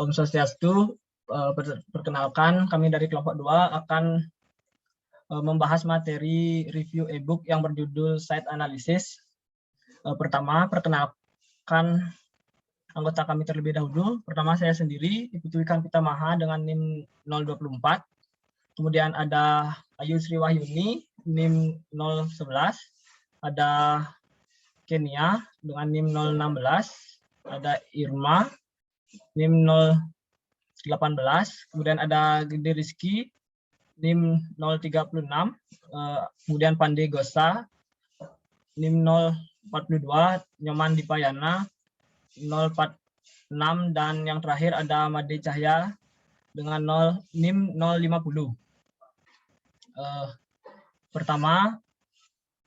Om Swastiastu. Perkenalkan, kami dari kelompok 2 akan membahas materi review e-book yang berjudul Site Analysis. Pertama, perkenalkan anggota kami terlebih dahulu. Pertama, saya sendiri, Ibu Twikan Pitamaha dengan NIM 024. Kemudian ada Ayu Sri Wahyuni, NIM 011. Ada Kenia dengan NIM 016. Ada Irma, NIM 018. Kemudian ada Gede Rizky, NIM 036. Kemudian Pandey Gosa, NIM 042. Nyoman Dipayana, 046. Dan yang terakhir ada Made Cahya dengan NIM 050. Pertama,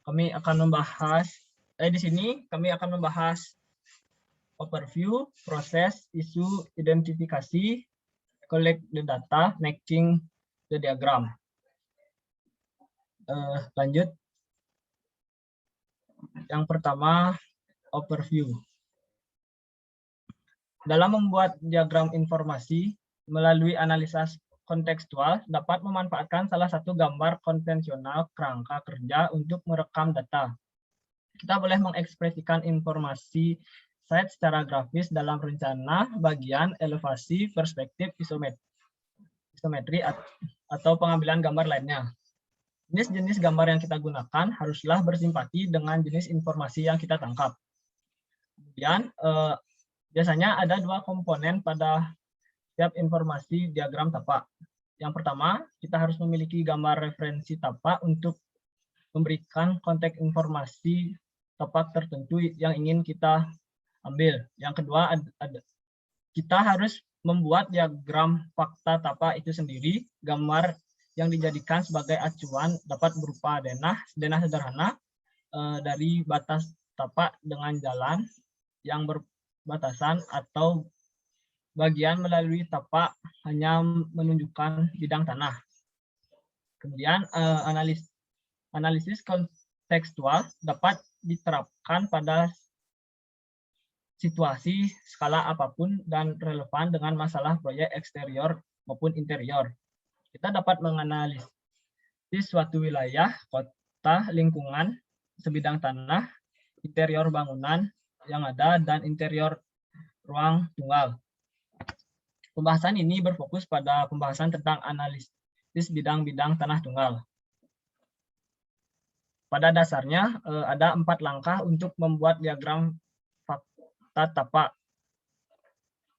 kami akan membahas, di sini kami akan membahas overview, proses, isu, identifikasi, collect the data, making the diagram. Lanjut. Yang pertama, overview. Dalam membuat diagram informasi melalui analisa kontekstual dapat memanfaatkan salah satu gambar konvensional kerangka kerja untuk merekam data. Kita boleh mengekspresikan informasi site secara grafis dalam rencana, bagian, elevasi, perspektif, isometri, atau pengambilan gambar lainnya. Jenis-jenis gambar yang kita gunakan haruslah bersimpati dengan jenis informasi yang kita tangkap. Kemudian, biasanya ada 2 komponen pada setiap informasi diagram tapak. Yang pertama, kita harus memiliki gambar referensi tapak untuk memberikan konteks informasi tapak tertentu yang ingin kita ambil. Yang kedua, kita harus membuat diagram fakta tapak itu sendiri. Gambar yang dijadikan sebagai acuan dapat berupa denah sederhana dari batas tapak dengan jalan yang berbatasan, atau bagian melalui tapak hanya menunjukkan bidang tanah. Kemudian analisis kontekstual dapat diterapkan pada situasi skala apapun dan relevan dengan masalah proyek eksterior maupun interior. Kita dapat menganalisis suatu wilayah, kota, lingkungan, sebidang tanah, interior bangunan yang ada, dan interior ruang tunggal. Pembahasan ini berfokus pada pembahasan tentang analisis bidang-bidang tanah tunggal. Pada dasarnya, ada 4 langkah untuk membuat diagram fakta tapak.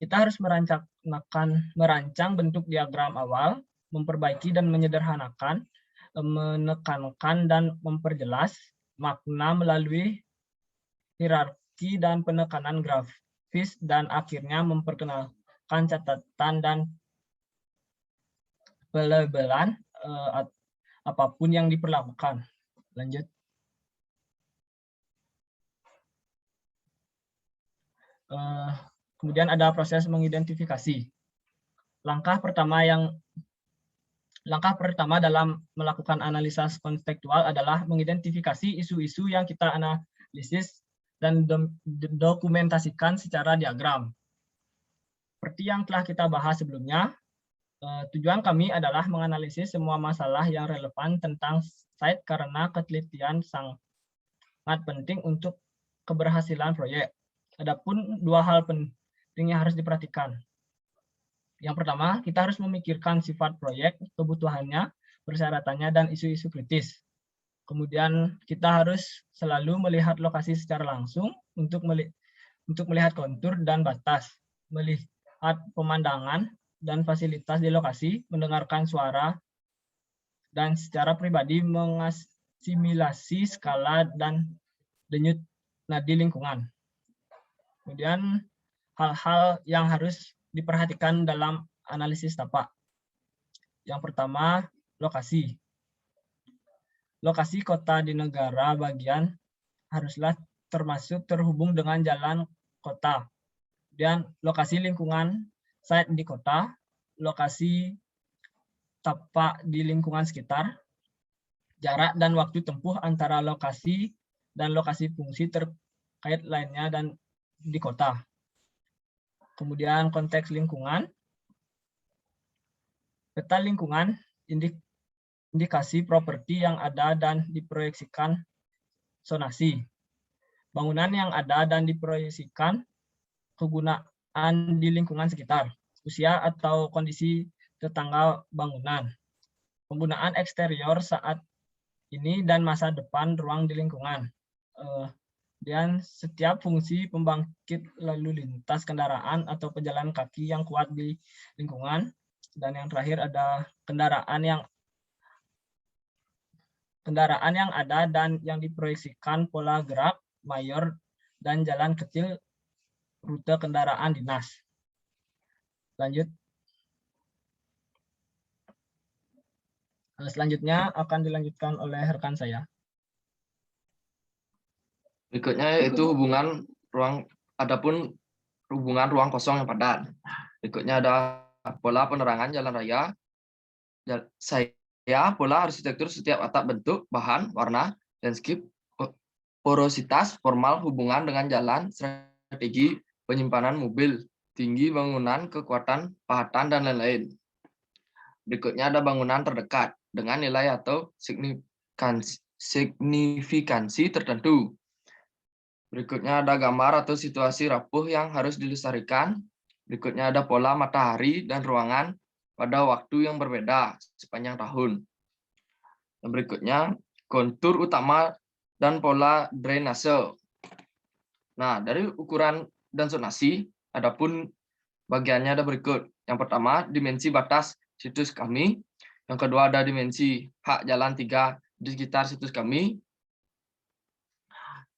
Kita harus merancang bentuk diagram awal, memperbaiki dan menyederhanakan, menekankan dan memperjelas makna melalui hierarki dan penekanan grafis, dan akhirnya memperkenalkan catatan dan pelabelan apapun yang diperlakukan. Lanjut. Kemudian ada proses mengidentifikasi. Langkah pertama dalam melakukan analisa kontekstual adalah mengidentifikasi isu-isu yang kita analisis dan dokumentasikan secara diagram. Seperti yang telah kita bahas sebelumnya, tujuan kami adalah menganalisis semua masalah yang relevan tentang site karena ketelitian sangat penting untuk keberhasilan proyek. Adapun 2 hal penting yang harus diperhatikan. Yang pertama, kita harus memikirkan sifat proyek, kebutuhannya, persyaratannya, dan isu-isu kritis. Kemudian kita harus selalu melihat lokasi secara langsung untuk melihat kontur dan batas, melihat pemandangan dan fasilitas di lokasi, mendengarkan suara, dan secara pribadi mengasimilasi skala dan denyut nadi lingkungan. Kemudian hal-hal yang harus diperhatikan dalam analisis tapak. Yang pertama, lokasi. Lokasi kota di negara bagian haruslah terhubung dengan jalan kota. Dan lokasi lingkungan site di kota, lokasi tapak di lingkungan sekitar, jarak dan waktu tempuh antara lokasi dan lokasi fungsi terkait lainnya dan di kota. Kemudian konteks lingkungan. Peta lingkungan indikasi properti yang ada dan diproyeksikan zonasi. Bangunan yang ada dan diproyeksikan kegunaan di lingkungan sekitar, usia atau kondisi tetangga bangunan, penggunaan eksterior saat ini dan masa depan ruang di lingkungan, dan setiap fungsi pembangkit lalu lintas kendaraan atau pejalan kaki yang kuat di lingkungan, dan yang terakhir ada kendaraan yang ada dan yang diproyeksikan pola gerak mayor dan jalan kecil rute kendaraan dinas. Lanjut. Selanjutnya akan dilanjutkan oleh rekan saya. Berikutnya yaitu hubungan ruang kosong yang padat. Berikutnya ada pola penerangan jalan raya. Pola arsitektur setiap atap bentuk, bahan, warna, landscape, porositas, formal, hubungan dengan jalan, strategi, penyimpanan mobil, tinggi bangunan, kekuatan, pahatan, dan lain-lain. Berikutnya ada bangunan terdekat dengan nilai atau signifikansi tertentu. Berikutnya ada gambar atau situasi rapuh yang harus dilestarikan. Berikutnya ada pola matahari dan ruangan pada waktu yang berbeda sepanjang tahun. Dan berikutnya kontur utama dan pola drainase. Nah, dari ukuran dan zonasi, adapun bagiannya ada berikut. Yang pertama, dimensi batas situs kami. Yang kedua, ada dimensi hak jalan 3 di sekitar situs kami.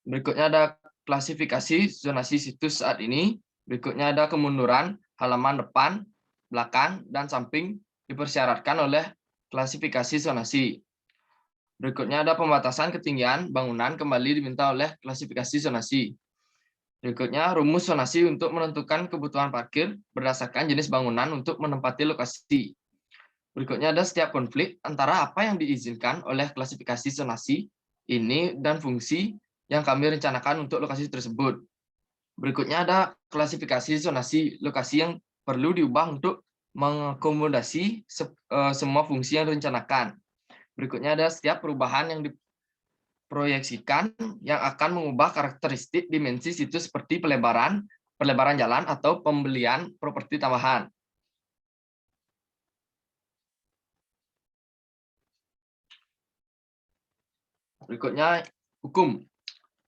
Berikutnya ada klasifikasi zonasi situs saat ini. Berikutnya ada kemunduran halaman depan, belakang, dan samping dipersyaratkan oleh klasifikasi zonasi. Berikutnya ada pembatasan ketinggian bangunan kembali diminta oleh klasifikasi zonasi. Berikutnya rumus zonasi untuk menentukan kebutuhan parkir berdasarkan jenis bangunan untuk menempati lokasi. Berikutnya ada setiap konflik antara apa yang diizinkan oleh klasifikasi zonasi ini dan fungsi yang kami rencanakan untuk lokasi tersebut. Berikutnya ada klasifikasi zonasi lokasi yang perlu diubah untuk mengakomodasi semua fungsi yang direncanakan. Berikutnya ada setiap perubahan yang diproyeksikan yang akan mengubah karakteristik dimensi situs seperti pelebaran jalan atau pembelian properti tambahan. Berikutnya hukum,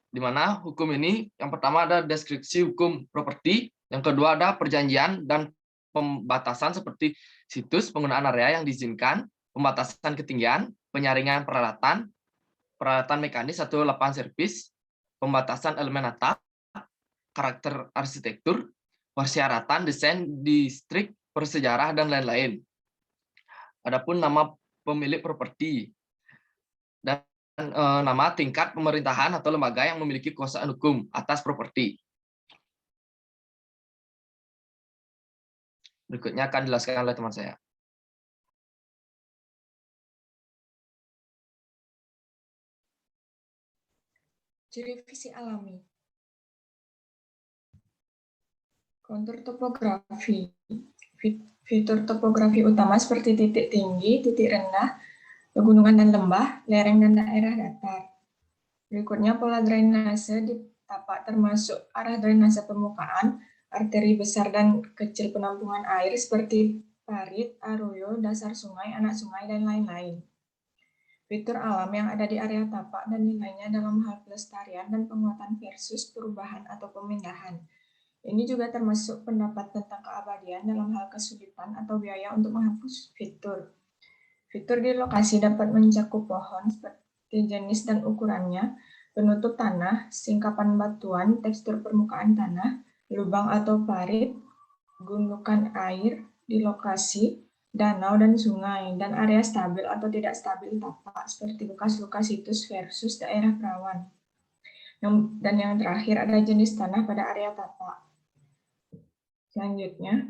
di mana hukum ini yang pertama ada deskripsi hukum properti, yang kedua ada perjanjian dan pembatasan seperti situs, penggunaan area yang diizinkan, pembatasan ketinggian, penyaringan peralatan mekanis atau lapangan servis, pembatasan elemen atap, karakter arsitektur, persyaratan desain distrik bersejarah, dan lain-lain. Adapun nama pemilik properti dan nama tingkat pemerintahan atau lembaga yang memiliki kekuasaan hukum atas properti. Berikutnya akan dijelaskan oleh teman saya. Ciri visi alami. Kontur topografi. Fitur topografi utama seperti titik tinggi, titik rendah, pegunungan dan lembah, lereng dan daerah datar. Berikutnya pola drainase di tapak termasuk arah drainase permukaan, arteri besar dan kecil penampungan air seperti parit, arroyo, dasar sungai, anak sungai, dan lain-lain. Fitur alam yang ada di area tapak dan nilainya dalam hal pelestarian dan penguatan versus perubahan atau pemindahan. Ini juga termasuk pendapat tentang keabadian dalam hal kesulitan atau biaya untuk menghapus fitur. Fitur di lokasi dapat mencakup pohon seperti jenis dan ukurannya, penutup tanah, singkapan batuan, tekstur permukaan tanah, lubang atau parit, gundukan air di lokasi, danau dan sungai, dan area stabil atau tidak stabil tapak seperti bekas luka situs versus daerah rawan. Dan yang terakhir ada jenis tanah pada area tapak. Selanjutnya,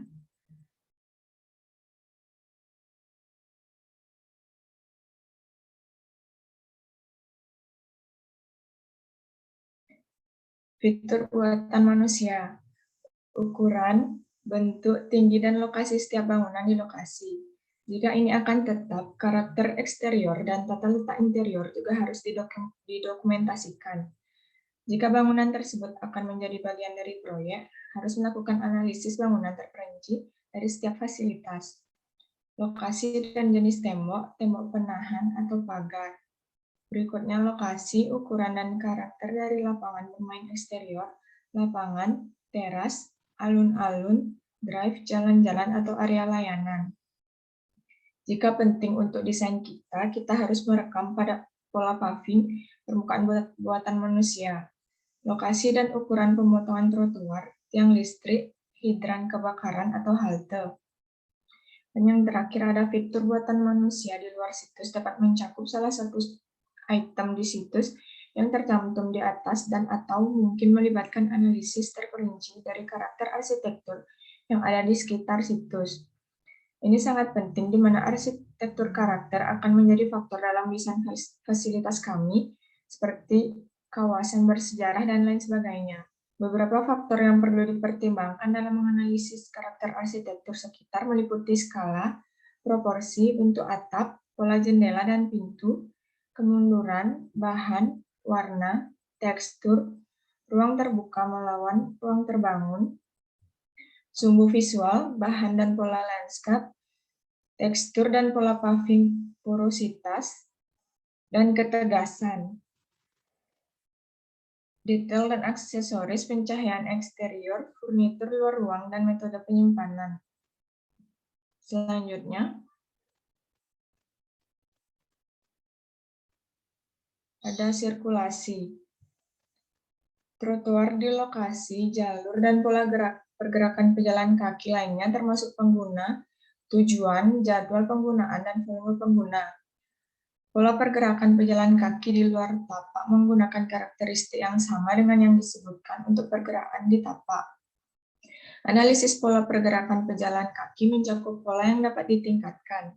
fitur buatan manusia. Ukuran, bentuk, tinggi, dan lokasi setiap bangunan di lokasi. Jika ini akan tetap, karakter eksterior dan tata letak interior juga harus didokumentasikan. Jika bangunan tersebut akan menjadi bagian dari proyek, harus melakukan analisis bangunan terperinci dari setiap fasilitas. Lokasi dan jenis tembok, tembok penahan atau pagar. Berikutnya lokasi, ukuran, dan karakter dari lapangan bermain eksterior, lapangan, teras, alun-alun, drive, jalan-jalan, atau area layanan. Jika penting untuk desain kita harus merekam pada pola paving permukaan buatan manusia. Lokasi dan ukuran pemotongan trotoar, tiang listrik, hidran kebakaran, atau halte. Dan yang terakhir ada fitur buatan manusia di luar situs dapat mencakup salah satu item di situs yang tercantum di atas dan atau mungkin melibatkan analisis terperinci dari karakter arsitektur yang ada di sekitar situs. Ini sangat penting di mana arsitektur karakter akan menjadi faktor dalam desain fasilitas kami, seperti kawasan bersejarah dan lain sebagainya. Beberapa faktor yang perlu dipertimbangkan dalam menganalisis karakter arsitektur sekitar meliputi skala, proporsi, bentuk atap, pola jendela dan pintu, kemunduran, bahan, warna, tekstur, ruang terbuka melawan ruang terbangun, sumbu visual, bahan dan pola lanskap, tekstur dan pola paving porositas, dan ketegasan. Detail dan aksesoris pencahayaan eksterior, furnitur luar ruang, dan metode penyimpanan. Selanjutnya, ada sirkulasi. Trotoar di lokasi, jalur, dan pola pergerakan pejalan kaki lainnya termasuk pengguna, tujuan, jadwal penggunaan, dan volume pengguna. Pola pergerakan pejalan kaki di luar tapak menggunakan karakteristik yang sama dengan yang disebutkan untuk pergerakan di tapak. Analisis pola pergerakan pejalan kaki mencakup pola yang dapat ditingkatkan.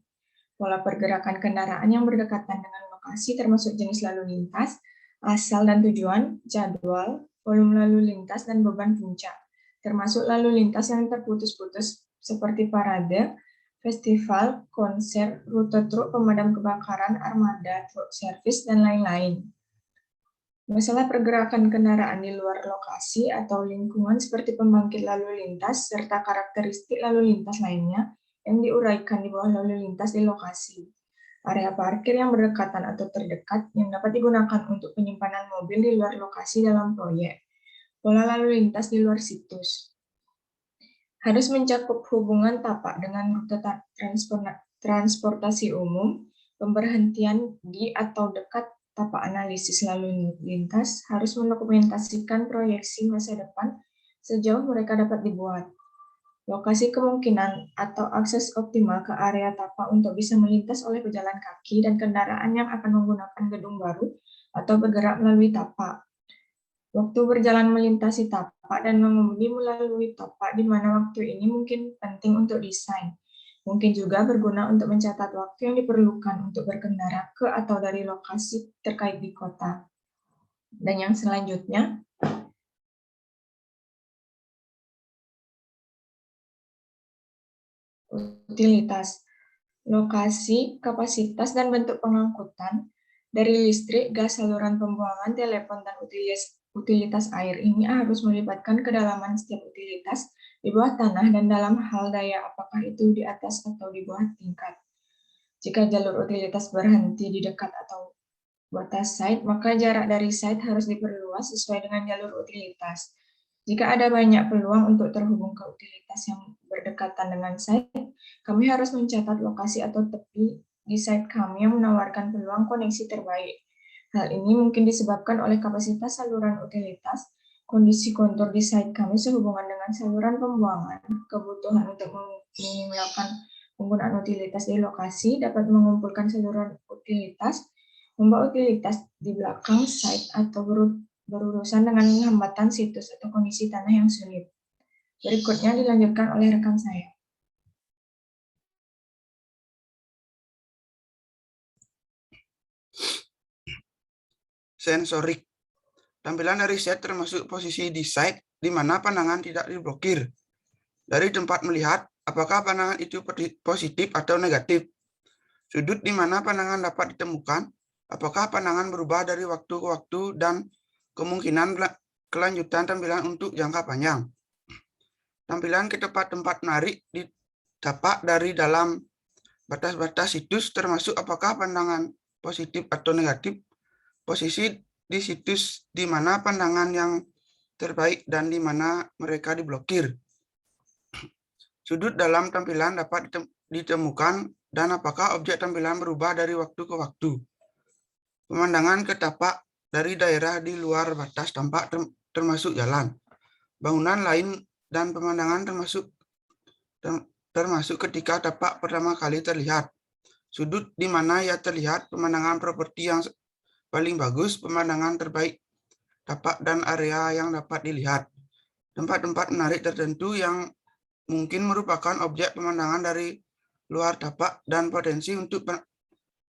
Pola pergerakan kendaraan yang berdekatan dengan lokasi termasuk jenis lalu lintas, asal dan tujuan, jadwal, volume lalu lintas, dan beban puncak, termasuk lalu lintas yang terputus-putus seperti parade, festival, konser, rute truk pemadam kebakaran, armada, truk servis, dan lain-lain. Masalah pergerakan kendaraan di luar lokasi atau lingkungan seperti pembangkit lalu lintas, serta karakteristik lalu lintas lainnya yang diuraikan di bawah lalu lintas di lokasi. Area parkir yang berdekatan atau terdekat yang dapat digunakan untuk penyimpanan mobil di luar lokasi dalam proyek. Pola lalu lintas di luar situs. Harus mencakup hubungan tapak dengan rute transportasi umum, pemberhentian di atau dekat tapak analisis lalu lintas, harus mendokumentasikan proyeksi masa depan sejauh mereka dapat dibuat. Lokasi kemungkinan atau akses optimal ke area tapak untuk bisa melintas oleh pejalan kaki dan kendaraan yang akan menggunakan gedung baru atau bergerak melalui tapak. Waktu berjalan melintasi tapak dan mengemudi melalui tapak di mana waktu ini mungkin penting untuk desain. Mungkin juga berguna untuk mencatat waktu yang diperlukan untuk berkendara ke atau dari lokasi terkait di kota. Dan yang selanjutnya, utilitas. Lokasi, kapasitas, dan bentuk pengangkutan dari listrik, gas, saluran pembuangan, telepon, dan utilitas air ini harus melibatkan kedalaman setiap utilitas di bawah tanah dan dalam hal daya apakah itu di atas atau di bawah tingkat. Jika jalur utilitas berhenti di dekat atau batas site, maka jarak dari site harus diperluas sesuai dengan jalur utilitas. Jika ada banyak peluang untuk terhubung ke utilitas yang berdekatan dengan site, kami harus mencatat lokasi atau tepi di site kami yang menawarkan peluang koneksi terbaik. Hal ini mungkin disebabkan oleh kapasitas saluran utilitas, kondisi kontur di site kami sehubungan dengan saluran pembuangan, kebutuhan untuk meminimalkan penggunaan utilitas di lokasi, dapat mengumpulkan saluran utilitas, membawa utilitas di belakang site, atau berurusan dengan hambatan situs atau kondisi tanah yang sulit. Berikutnya dilanjutkan oleh rekan saya. Sensorik. Tampilan dari site termasuk posisi di site di mana pandangan tidak diblokir. Dari tempat melihat, apakah pandangan itu positif atau negatif? Sudut di mana pandangan dapat ditemukan, apakah pandangan berubah dari waktu ke waktu, dan kemungkinan kelanjutan tampilan untuk jangka panjang. Tampilan ke tempat-tempat menarik didapat dari dalam batas-batas situs, termasuk apakah pandangan positif atau negatif, posisi di situs di mana pandangan yang terbaik dan di mana mereka diblokir. Sudut dalam tampilan dapat ditemukan dan apakah objek tampilan berubah dari waktu ke waktu. Pemandangan ke tapak dari daerah di luar batas tampak termasuk jalan, bangunan lain, dan pemandangan termasuk ketika tapak pertama kali terlihat. Sudut di mana ia terlihat, pemandangan properti yang paling bagus, pemandangan terbaik tapak dan area yang dapat dilihat. Tempat-tempat menarik tertentu yang mungkin merupakan objek pemandangan dari luar tapak dan potensi untuk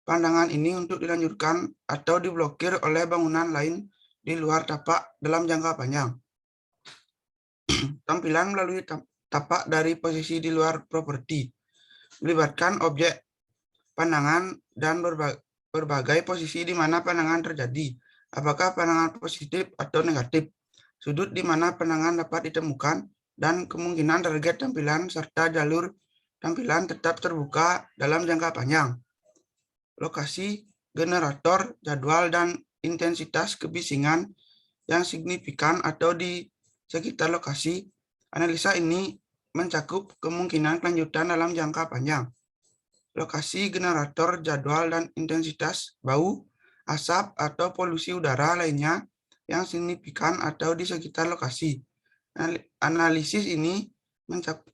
pandangan ini untuk dilanjutkan atau diblokir oleh bangunan lain di luar tapak dalam jangka panjang. Tampilan melalui tapak dari posisi di luar properti melibatkan objek pandangan dan berbagai posisi di mana pandangan terjadi, apakah pandangan positif atau negatif, sudut di mana pandangan dapat ditemukan, dan kemungkinan target tampilan serta jalur tampilan tetap terbuka dalam jangka panjang. Lokasi, generator, jadwal, dan intensitas kebisingan yang signifikan atau di sekitar lokasi. Analisa ini mencakup kemungkinan kelanjutan dalam jangka panjang. Lokasi, generator, jadwal, dan intensitas bau, asap, atau polusi udara lainnya yang signifikan atau di sekitar lokasi. Analisis ini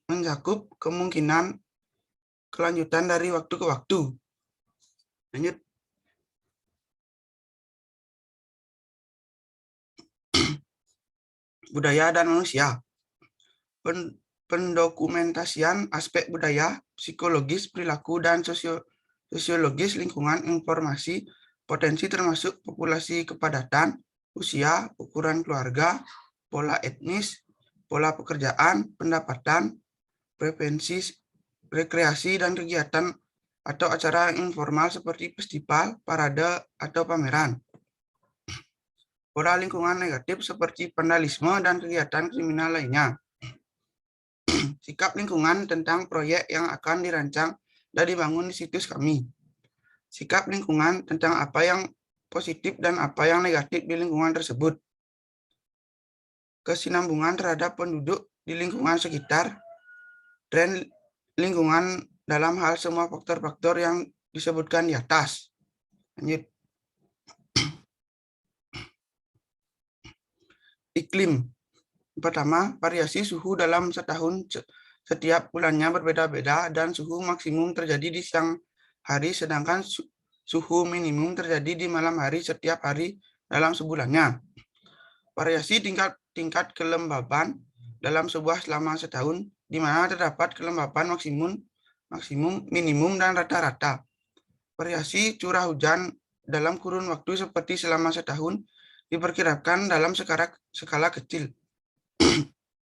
mencakup kemungkinan kelanjutan dari waktu ke waktu. Lanjut. Budaya dan manusia. Pendokumentasian aspek budaya, psikologis, perilaku, dan sosiologis lingkungan informasi potensi termasuk populasi kepadatan, usia, ukuran keluarga, pola etnis, pola pekerjaan, pendapatan, preferensi, rekreasi, dan kegiatan atau acara informal seperti festival, parade, atau pameran. Pola lingkungan negatif seperti vandalisme dan kegiatan kriminal lainnya. Sikap lingkungan tentang proyek yang akan dirancang dan dibangun di situs kami. Sikap lingkungan tentang apa yang positif dan apa yang negatif di lingkungan tersebut. Kesinambungan terhadap penduduk di lingkungan sekitar. Tren lingkungan dalam hal semua faktor-faktor yang disebutkan di atas. Lanjut. Iklim. Pertama, variasi suhu dalam setahun setiap bulannya berbeda-beda dan suhu maksimum terjadi di siang hari, sedangkan suhu minimum terjadi di malam hari setiap hari dalam sebulannya. Variasi tingkat kelembaban dalam sebuah selama setahun, di mana terdapat kelembaban maksimum, minimum, dan rata-rata. Variasi curah hujan dalam kurun waktu seperti selama setahun diperkirakan dalam skala kecil.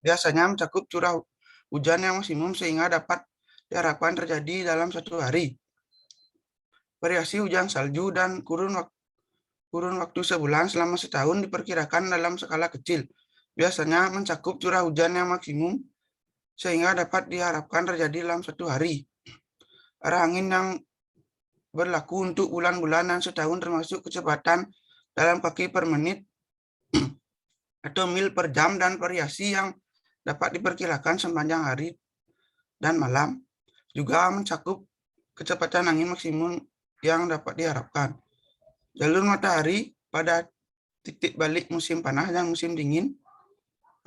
Biasanya mencakup curah hujan yang maksimum sehingga dapat diharapkan terjadi dalam satu hari. Variasi hujan salju dan kurun waktu sebulan selama setahun diperkirakan dalam skala kecil. Biasanya mencakup curah hujan yang maksimum sehingga dapat diharapkan terjadi dalam satu hari. Arah angin yang berlaku untuk bulan-bulan dan setahun termasuk kecepatan dalam kaki per menit atau mil per jam, dan variasi yang dapat diperkirakan sepanjang hari dan malam. Juga mencakup kecepatan angin maksimum yang dapat diharapkan. Jalur matahari pada titik balik musim panas dan musim dingin,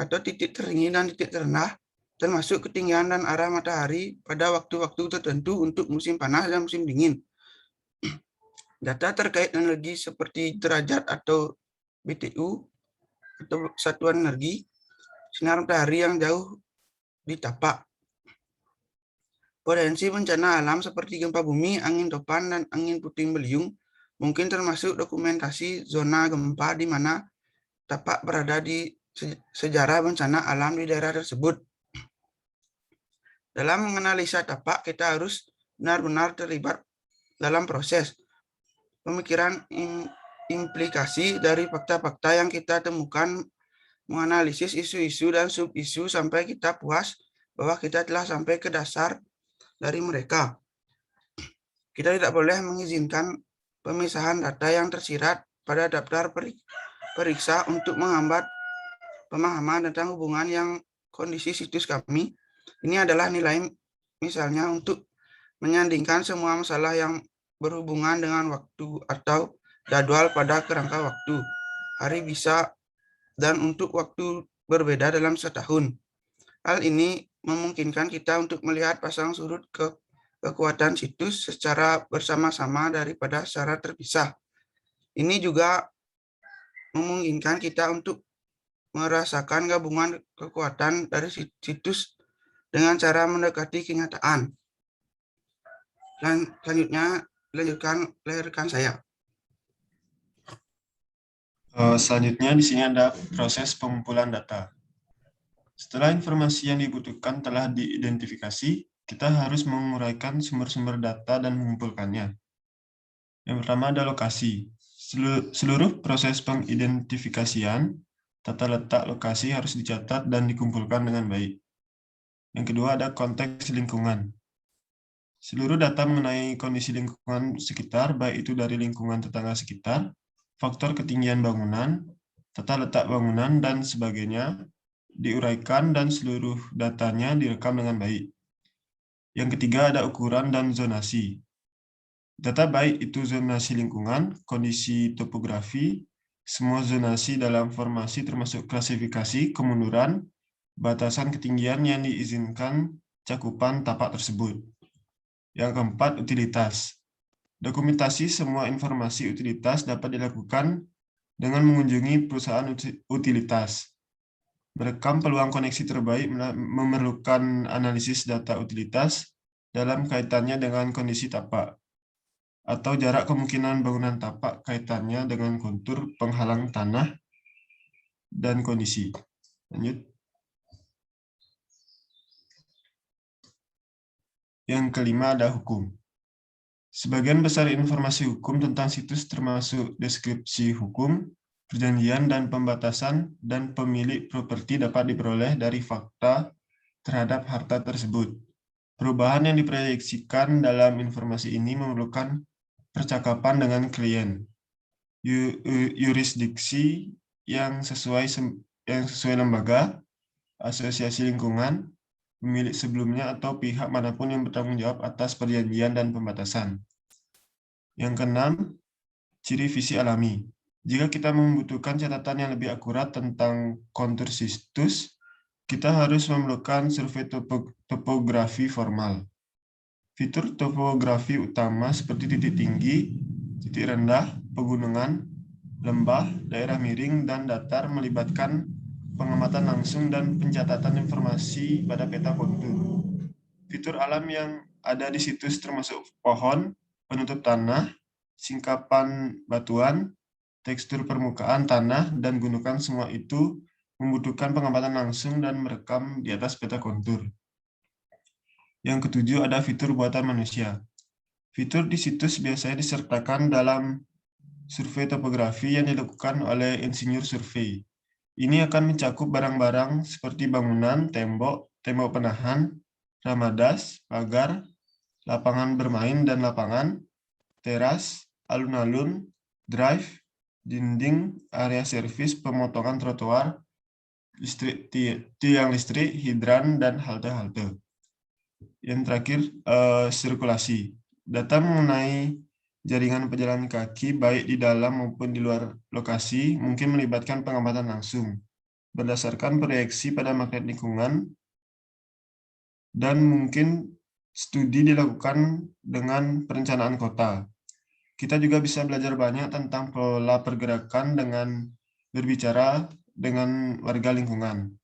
atau titik tertinggi dan titik terendah, termasuk ketinggian dan arah matahari pada waktu-waktu tertentu untuk musim panas dan musim dingin. Data terkait energi seperti derajat atau BTU atau satuan energi, sinar matahari yang jauh di tapak. Potensi bencana alam seperti gempa bumi, angin topan, dan angin puting beliung mungkin termasuk dokumentasi zona gempa di mana tapak berada di sejarah bencana alam di daerah tersebut. Dalam menganalisa tapak, kita harus benar-benar terlibat dalam proses pemikiran implikasi dari fakta-fakta yang kita temukan, menganalisis isu-isu dan sub-isu sampai kita puas bahwa kita telah sampai ke dasar dari mereka. Kita tidak boleh mengizinkan pemisahan data yang tersirat pada daftar periksa untuk menghambat pemahaman tentang hubungan yang kondisi situs kami. Ini adalah nilai misalnya untuk menyandingkan semua masalah yang berhubungan dengan waktu atau jadwal pada kerangka waktu, hari bisa, dan untuk waktu berbeda dalam setahun. Hal ini memungkinkan kita untuk melihat pasang surut kekuatan situs secara bersama-sama daripada secara terpisah. Ini juga memungkinkan kita untuk merasakan gabungan kekuatan dari situs dengan cara mendekati kenyataan. Dan selanjutnya dilanjutkan oleh rekan saya. Selanjutnya di sini ada proses pengumpulan data. Setelah informasi yang dibutuhkan telah diidentifikasi, kita harus menguraikan sumber-sumber data dan mengumpulkannya. Yang pertama ada lokasi. Seluruh proses pengidentifikasian, tata letak lokasi harus dicatat dan dikumpulkan dengan baik. Yang kedua ada konteks lingkungan. Seluruh data mengenai kondisi lingkungan sekitar, baik itu dari lingkungan tetangga sekitar, faktor ketinggian bangunan, tata letak bangunan, dan sebagainya, diuraikan dan seluruh datanya direkam dengan baik. Yang ketiga ada ukuran dan zonasi. Data baik itu zonasi lingkungan, kondisi topografi, semua zonasi dalam formasi termasuk klasifikasi, kemunduran, batasan ketinggian yang diizinkan cakupan tapak tersebut. Yang keempat, utilitas. Dokumentasi semua informasi utilitas dapat dilakukan dengan mengunjungi perusahaan utilitas. Merekam peluang koneksi terbaik memerlukan analisis data utilitas dalam kaitannya dengan kondisi tapak, atau jarak kemungkinan bangunan tapak kaitannya dengan kontur penghalang tanah dan kondisi. Lanjut. Yang kelima ada hukum. Sebagian besar informasi hukum tentang situs termasuk deskripsi hukum, perjanjian dan pembatasan, dan pemilik properti dapat diperoleh dari fakta terhadap harta tersebut. Perubahan yang diproyeksikan dalam informasi ini memerlukan percakapan dengan klien, yurisdiksi yang sesuai lembaga, asosiasi lingkungan, pemilik sebelumnya, atau pihak manapun yang bertanggung jawab atas perjanjian dan pembatasan. Yang keenam, ciri visi alami. Jika kita membutuhkan catatan yang lebih akurat tentang kontur situs, kita harus memerlukan survei topografi formal. Fitur topografi utama seperti titik tinggi, titik rendah, pegunungan, lembah, daerah miring, dan datar melibatkan pengamatan langsung dan pencatatan informasi pada peta kontur. Fitur alam yang ada di situs termasuk pohon, penutup tanah, singkapan batuan, tekstur permukaan tanah, dan gundukan, semua itu membutuhkan pengamatan langsung dan merekam di atas peta kontur. Yang ketujuh ada fitur buatan manusia. Fitur di situs biasanya disertakan dalam survei topografi yang dilakukan oleh insinyur survei. Ini akan mencakup barang-barang seperti bangunan, tembok penahan, ramadas, pagar, lapangan bermain dan lapangan, teras, alun-alun, drive, dinding, area servis, pemotongan trotoar, tiang listrik, hidran, dan halte-halte. Yang terakhir, sirkulasi. Data mengenai jaringan pejalan kaki, baik di dalam maupun di luar lokasi, mungkin melibatkan pengamatan langsung, berdasarkan proyeksi pada magnet lingkungan, dan mungkin studi dilakukan dengan perencanaan kota. Kita juga bisa belajar banyak tentang pola pergerakan dengan berbicara dengan warga lingkungan.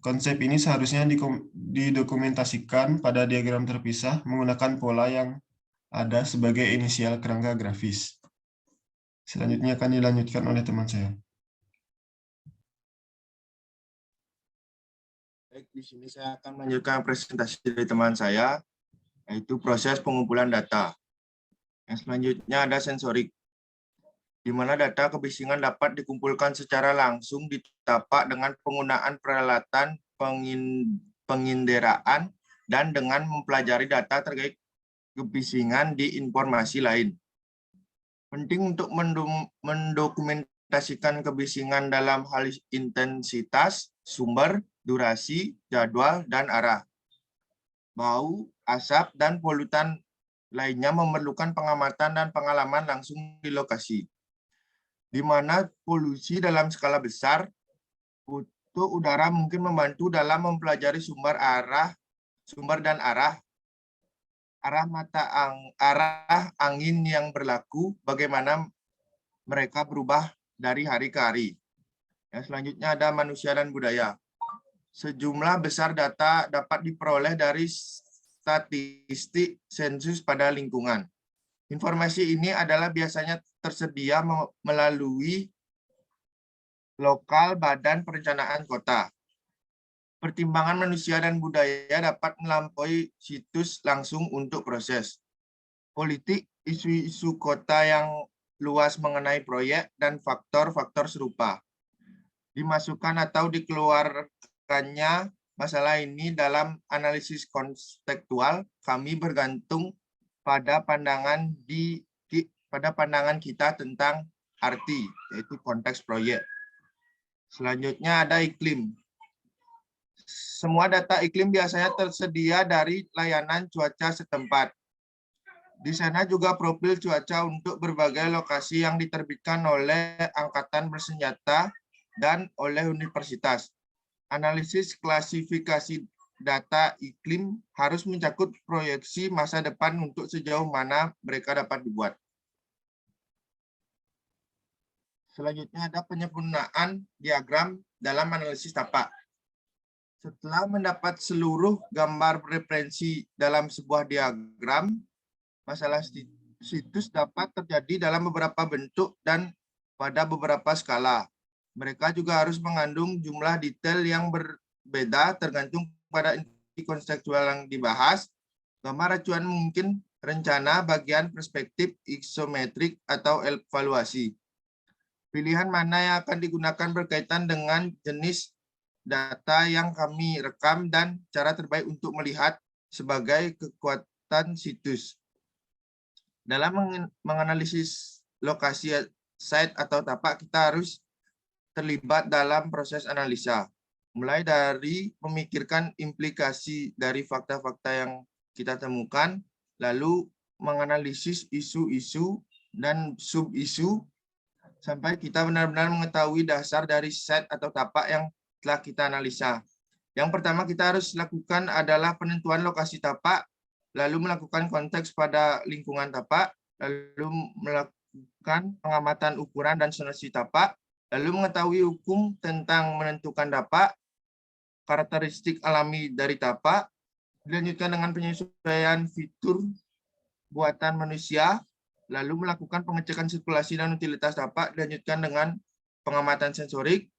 Konsep ini seharusnya didokumentasikan pada diagram terpisah menggunakan pola yang ada sebagai inisial kerangka grafis. Selanjutnya akan dilanjutkan oleh teman saya. Baik, di sini saya akan melanjutkan presentasi dari teman saya, yaitu proses pengumpulan data. Yang selanjutnya ada sensorik, di mana data kebisingan dapat dikumpulkan secara langsung di tapak dengan penggunaan peralatan penginderaan dan dengan mempelajari data terkait kebisingan di informasi lain. Penting untuk mendokumentasikan kebisingan dalam hal intensitas, sumber, durasi, jadwal, dan arah. Bau, asap, dan polutan lainnya memerlukan pengamatan dan pengalaman langsung di lokasi, di mana polusi dalam skala besar, foto udara mungkin membantu dalam mempelajari sumber dan arah angin yang berlaku, bagaimana mereka berubah dari hari ke hari. Yang selanjutnya ada manusia dan budaya. Sejumlah besar data dapat diperoleh dari statistik sensus pada lingkungan. Informasi ini adalah biasanya tersedia melalui lokal badan perencanaan kota. Pertimbangan manusia dan budaya dapat melampaui situs langsung untuk proses. Politik, isu-isu kota yang luas mengenai proyek, dan faktor-faktor serupa. Dimasukkan atau dikeluarkannya masalah ini dalam analisis konstekstual, kami bergantung pada pandangan kita tentang arti, yaitu konteks proyek. Selanjutnya ada iklim. Semua data iklim biasanya tersedia dari layanan cuaca setempat. Di sana juga profil cuaca untuk berbagai lokasi yang diterbitkan oleh angkatan bersenjata dan oleh universitas. Analisis klasifikasi data iklim harus mencakup proyeksi masa depan untuk sejauh mana mereka dapat dibuat. Selanjutnya ada penyempurnaan diagram dalam analisis tapak. Setelah mendapat seluruh gambar referensi dalam sebuah diagram, masalah situs dapat terjadi dalam beberapa bentuk dan pada beberapa skala. Mereka juga harus mengandung jumlah detail yang berbeda tergantung pada inti konseptual yang dibahas. Gambar acuan mungkin rencana, bagian, perspektif, isometrik, atau evaluasi. Pilihan mana yang akan digunakan berkaitan dengan jenis data yang kami rekam dan cara terbaik untuk melihat sebagai kekuatan situs. Dalam menganalisis lokasi site atau tapak, kita harus terlibat dalam proses analisa. Mulai dari memikirkan implikasi dari fakta-fakta yang kita temukan, lalu menganalisis isu-isu dan sub-isu, sampai kita benar-benar mengetahui dasar dari site atau tapak yang telah kita analisa. Yang pertama kita harus lakukan adalah penentuan lokasi tapak, lalu melakukan konteks pada lingkungan tapak, lalu melakukan pengamatan ukuran dan zonasi tapak, lalu mengetahui hukum tentang menentukan tapak, karakteristik alami dari tapak, dilanjutkan dengan penyesuaian fitur buatan manusia, lalu melakukan pengecekan sirkulasi dan utilitas tapak, dilanjutkan dengan pengamatan sensorik,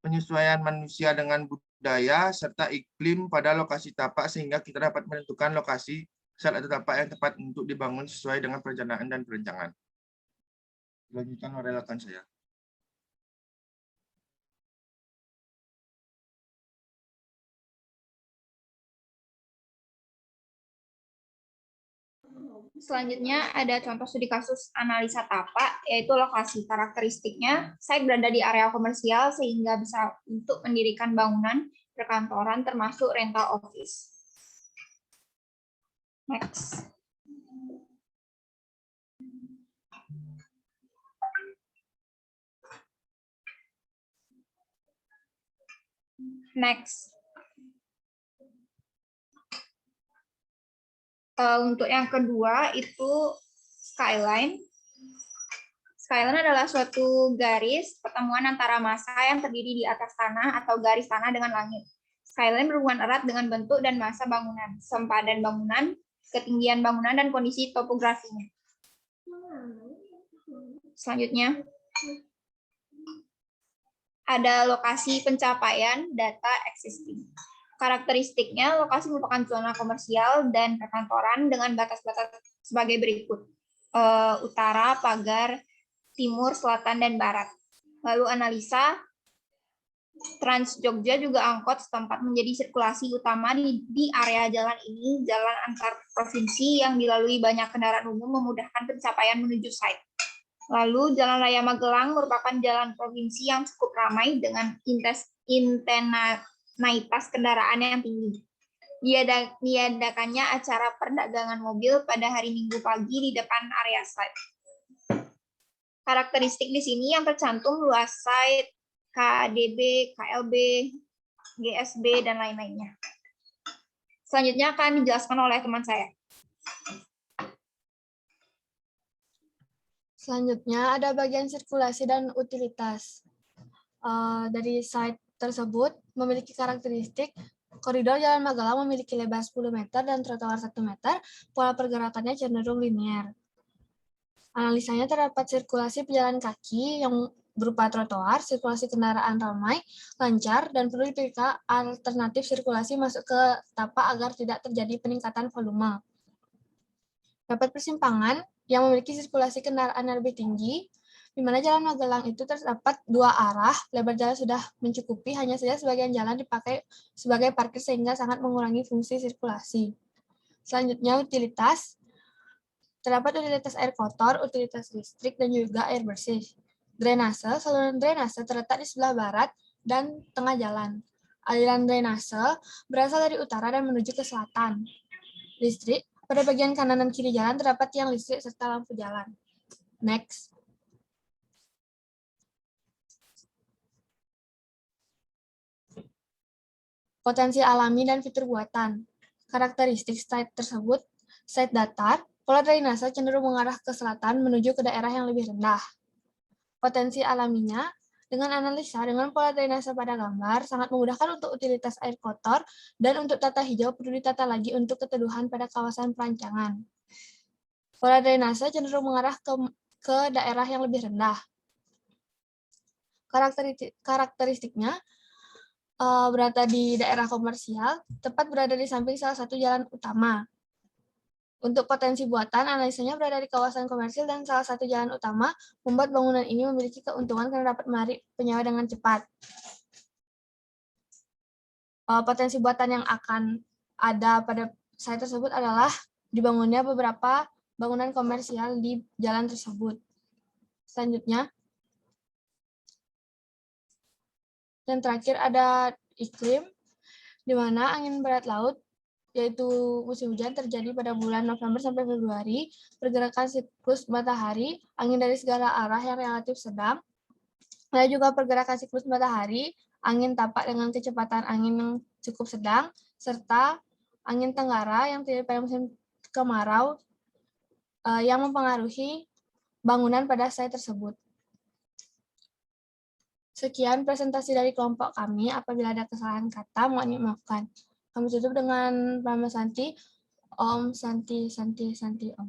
penyesuaian manusia dengan budaya, serta iklim pada lokasi tapak sehingga kita dapat menentukan lokasi sel atau tapak yang tepat untuk dibangun sesuai dengan perencanaan dan perencanaan. Lanjutkan oleh rekan saya. Selanjutnya ada contoh studi kasus analisa tapak, yaitu lokasi karakteristiknya. Site berada di area komersial sehingga bisa untuk mendirikan bangunan perkantoran termasuk rental office. Next. Next. Untuk yang kedua itu skyline. Skyline adalah suatu garis pertemuan antara massa yang terdiri di atas tanah atau garis tanah dengan langit. Skyline berhubungan erat dengan bentuk dan massa bangunan, sempadan bangunan, ketinggian bangunan, dan kondisi topografinya. Selanjutnya. ada lokasi pencapaian data existing. Karakteristiknya, lokasi merupakan zona komersial dan perkantoran dengan batas-batas sebagai berikut. Utara, pagar, timur, selatan, dan barat. Lalu analisa, Trans Jogja juga angkot setempat menjadi sirkulasi utama di area jalan ini, jalan antar provinsi yang dilalui banyak kendaraan umum memudahkan pencapaian menuju site. Lalu Jalan Raya Magelang merupakan jalan provinsi yang cukup ramai dengan intensitas kendaraan yang tinggi. Diadakannya acara perdagangan mobil pada hari Minggu pagi di depan area site. Karakteristik di sini yang tercantum luas site, KDB, KLB, GSB, dan lain-lainnya. Selanjutnya akan dijelaskan oleh teman saya. Selanjutnya ada bagian sirkulasi dan utilitas. Dari site tersebut memiliki karakteristik koridor Jalan Magelang memiliki lebar 10 meter dan trotoar 1 meter, pola pergerakannya cenderung linier. Analisanya terdapat sirkulasi pejalan kaki yang berupa trotoar, sirkulasi kendaraan ramai, lancar, dan perlu dipilih alternatif sirkulasi masuk ke tapak agar tidak terjadi peningkatan volume. Dapat persimpangan yang memiliki sirkulasi kendaraan yang lebih tinggi, di mana Jalan Magelang itu terdapat 2 arah, lebar jalan sudah mencukupi, hanya saja sebagian jalan dipakai sebagai parkir sehingga sangat mengurangi fungsi sirkulasi. Selanjutnya utilitas, terdapat utilitas air kotor, utilitas listrik, dan juga air bersih. Drainase, saluran drainase terletak di sebelah barat dan tengah jalan. Aliran drainase berasal dari utara dan menuju ke selatan. Listrik, pada bagian kanan dan kiri jalan terdapat tiang listrik serta lampu jalan. Next. Potensi alami dan fitur buatan. Karakteristik site tersebut, site datar, pola drainase cenderung mengarah ke selatan menuju ke daerah yang lebih rendah. Potensi alaminya, dengan analisa dengan pola drainase pada gambar, sangat memudahkan untuk utilitas air kotor, dan untuk tata hijau perlu ditata lagi untuk keteduhan pada kawasan perancangan. Pola drainase cenderung mengarah ke daerah yang lebih rendah. Karakteristiknya, berada di daerah komersial, tepat berada di samping salah satu jalan utama. Untuk potensi buatan, analisanya berada di kawasan komersil dan salah satu jalan utama, membuat bangunan ini memiliki keuntungan karena dapat menarik penyewa dengan cepat. Potensi buatan yang akan ada pada site tersebut adalah dibangunnya beberapa bangunan komersial di jalan tersebut. Selanjutnya, dan terakhir ada iklim, di mana angin barat laut yaitu musim hujan terjadi pada bulan November sampai Februari, pergerakan siklus matahari, angin dari segala arah yang relatif sedang, ada juga pergerakan siklus matahari, angin tapak dengan kecepatan angin yang cukup sedang, serta angin tenggara yang terjadi pada musim kemarau yang mempengaruhi bangunan pada site tersebut. Sekian presentasi dari kelompok kami. Apabila ada kesalahan kata, mohon dimaafkan. Kami tutup dengan Mama Santi, Om Santi, Santi, Santi, Om.